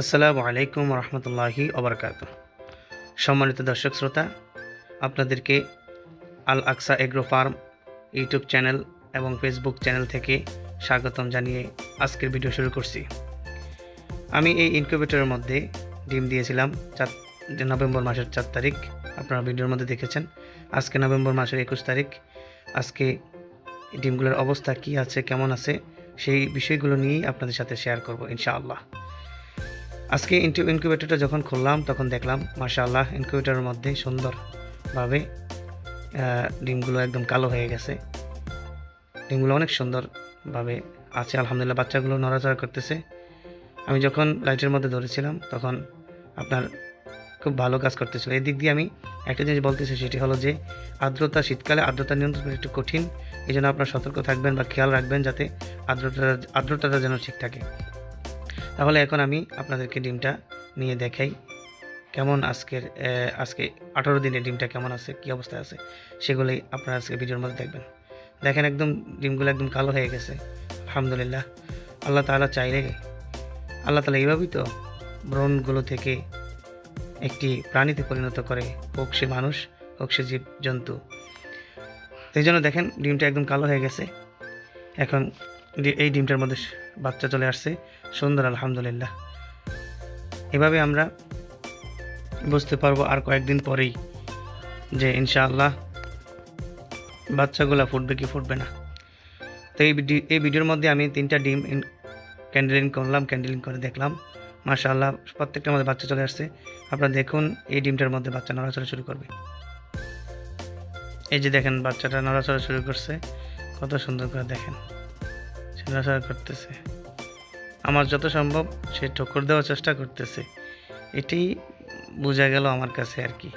আসসালামু আলাইকুম রহমতুল্লাহি ওবরকাতুহ। সম্মানিত দর্শক শ্রোতা, আপনাদেরকে আল আকসা এগ্রো ফার্ম ইউটিউব চ্যানেল এবং ফেসবুক চ্যানেল থেকে স্বাগতম জানিয়ে আজকের ভিডিও শুরু করছি। আমি এই ইনকিউবেটরের মধ্যে ডিম দিয়েছিলাম নভেম্বর মাসের 4 তারিখ। আপনারা ভিডিওর মধ্যে দেখেছেন। আজকে নভেম্বর মাসের 21 তারিখ। আজকে ডিমগুলোর অবস্থা কি আছে, কেমন আছে, সেই বিষয়গুলো নিয়েই আপনাদের সাথে শেয়ার করব ইনশাআল্লাহ। আজকে ইনকিউবেটরটা যখন খুললাম তখন দেখলাম মাশাআল্লাহ ইনকিউবেটরের মধ্যে সুন্দরভাবে ডিমগুলো একদম কালো হয়ে গেছে। ডিমগুলো অনেক সুন্দরভাবে আছে আলহামদুলিল্লাহ। বাচ্চাগুলো নড়াচড়া করতেছে। আমি যখন লাইটের মধ্যে ধরেছিলাম তখন আপনার খুব ভালো কাজ করতেছিল। এই দিক দিয়ে আমি একটা জিনিস বলতেছি, সেটি হলো যে আর্দ্রতা, শীতকালে আর্দ্রতা নিয়ন্ত্রণ একটু কঠিন। এই জন্য আপনারা সতর্ক থাকবেন বা খেয়াল রাখবেন যাতে আর্দ্রতাটা যেন ঠিক থাকে। তাহলে এখন আমি আপনাদেরকে ডিমটা নিয়ে দেখাই কেমন আজকে 18 দিনের ডিমটা কেমন আছে, কি অবস্থায় আছে, সেগুলোই আপনারা আজকে ভিডিওর মধ্যে দেখবেন। দেখেন একদম ডিমগুলো একদম কালো হয়ে গেছে আলহামদুলিল্লাহ। আল্লাহ তাআলা চাইলে, আল্লাহ তাআলা এইভাবেই তো ব্রণগুলো থেকে একটি প্রাণীতে পরিণত করে, হোক সে মানুষ হোক সে জীব জন্তু। সেই জন্য দেখেন ডিমটা একদম কালো হয়ে গেছে। এখন এই ডিমটার মধ্যে বাচ্চা চলে আসছে সুন্দর আলহামদুলিল্লাহ। এভাবে আমরা বুঝতে পারবো আর কয়েকদিন পরেই যে ইনশাআল্লাহ বাচ্চাগুলো ফুটবে কি ফুটবে না। তো এই ভিডিওর মধ্যে আমি 3টা ডিম ক্যান্ডেলিং করলাম। ক্যান্ডেলিং করে দেখলাম মাশাআল্লাহ প্রত্যেকটার মধ্যে বাচ্চা চলে আসছে। আপনারা দেখুন এই ডিমটার মধ্যে বাচ্চা নড়াচড়া শুরু করবে। এই যে দেখেন বাচ্চাটা নড়াচড়া শুরু করছে, কত সুন্দর করে দেখেন সে নড়াচড়া করতেছে। আমার যত সম্ভব সে ঠোকর দেওয়ার চেষ্টা করতেছে, এটি বোঝা গেল আমার কাছে আর কি।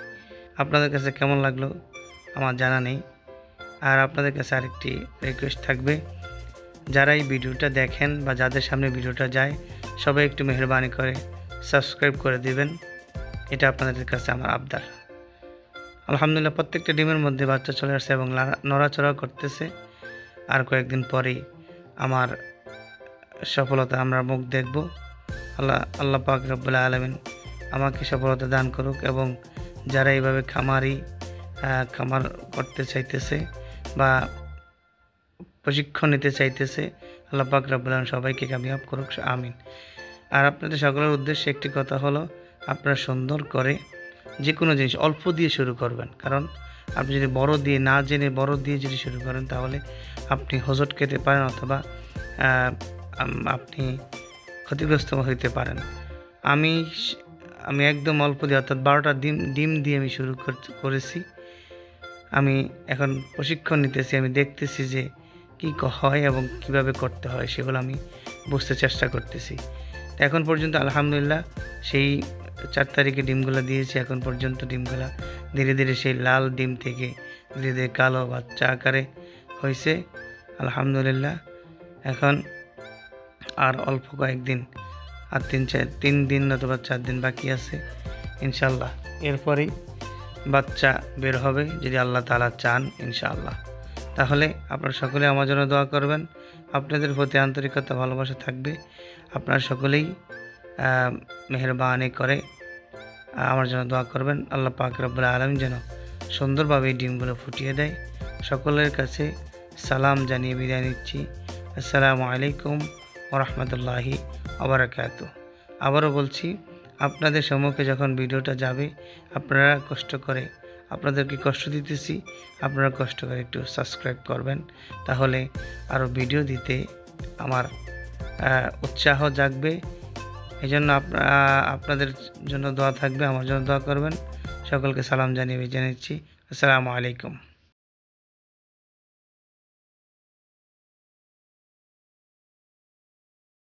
আপনাদের কাছে কেমন লাগলো আমার জানা নেই। আর আপনাদের কাছে আরেকটি রিকোয়েস্ট থাকবে, যারা এই ভিডিওটা দেখেন বা যাদের সামনে ভিডিওটা যায় সবাই একটু মেহরবানি করে সাবস্ক্রাইব করে দিবেন। এটা আপনাদের কাছে আমার আবদার। আলহামদুলিল্লাহ প্রত্যেকটা ডিমের মধ্যে বাচ্চা চলে আসছে এবং নড়াচড়া করতেছে। আর কয়েকদিন পরেই আমার সফলতা আমরা মুখ দেখব। আল্লাহ পাক রব্বুল আলামিন আমাকে সফলতা দান করুক, এবং যারা এইভাবে খামার করতে চাইতেছে বা প্রশিক্ষণ নিতে চাইতেছে, আল্লাহ পাক রব্বুল আলামিন সবাইকে কামিয়াব করুক, আমিন। আর আপনাদের সকলের উদ্দেশ্যে একটি কথা হলো, আপনারা সুন্দর করে যে কোনো জিনিস অল্প দিয়ে শুরু করবেন। কারণ আপনি যদি বড় দিয়ে না জেনে বড় দিয়ে যদি শুরু করেন তাহলে আপনি হোঁচট খেতে পারেন অথবা আপনি ক্ষতিগ্রস্ত হইতে পারেন। আমি একদম অল্প দিয়ে অর্থাৎ 12টা ডিম দিয়ে আমি শুরু করেছি। আমি এখন প্রশিক্ষণ নিতেছি, আমি দেখতেছি যে কী হয় এবং কিভাবে করতে হয় সেগুলো আমি বুঝতে চেষ্টা করতেছি। এখন পর্যন্ত আলহামদুলিল্লাহ সেই 4 তারিখে ডিমগুলো দিয়েছি, এখন পর্যন্ত ডিমগুলো ধীরে ধীরে সেই লাল ডিম থেকে ধীরে ধীরে কালো বাচ্চা আকারে হয়েছে আলহামদুলিল্লাহ। এখন আর অল্প কয়েকদিন, আর 3 দিন অথবা 4 দিন বাকি আছে ইনশাআল্লাহ। এরপরেই বাচ্চা বের হবে যদি আল্লাহ তাআলা চান ইনশাআল্লাহ। তাহলে আপনারা সকলে আমার জন্য দোয়া করবেন। আপনাদের প্রতি আন্তরিকতা ভালোবাসা থাকবে। আপনারা সকলেই মেহেরবানি করে আমার জন্য দোয়া করবেন। আল্লাহ পাক রব্বুল আলামিন যেন সুন্দরভাবে এই ডিমগুলো ফুটিয়ে দেয়। সকলের কাছে সালাম জানিয়ে বিদায় নিচ্ছি। আসসালামু আলাইকুম ওয়া রাহমাতুল্লাহি ওয়া বারাকাতুহু। আবারও বলছি, আপনাদের সম্মুখে যখন ভিডিওটা যাবে আপনারা কষ্ট করে, আপনাদেরকে কষ্ট দিতেছি, আপনারা কষ্ট করে একটু সাবস্ক্রাইব করবেন। তাহলে আরও ভিডিও দিতে আমার উৎসাহ জাগবে। এই জন্য আপনাদের জন্য দোয়া থাকবে, আমার জন্য দোয়া করবেন। সকলকে সালাম জানিয়ে নিচ্ছি। আসসালামু আলাইকুম।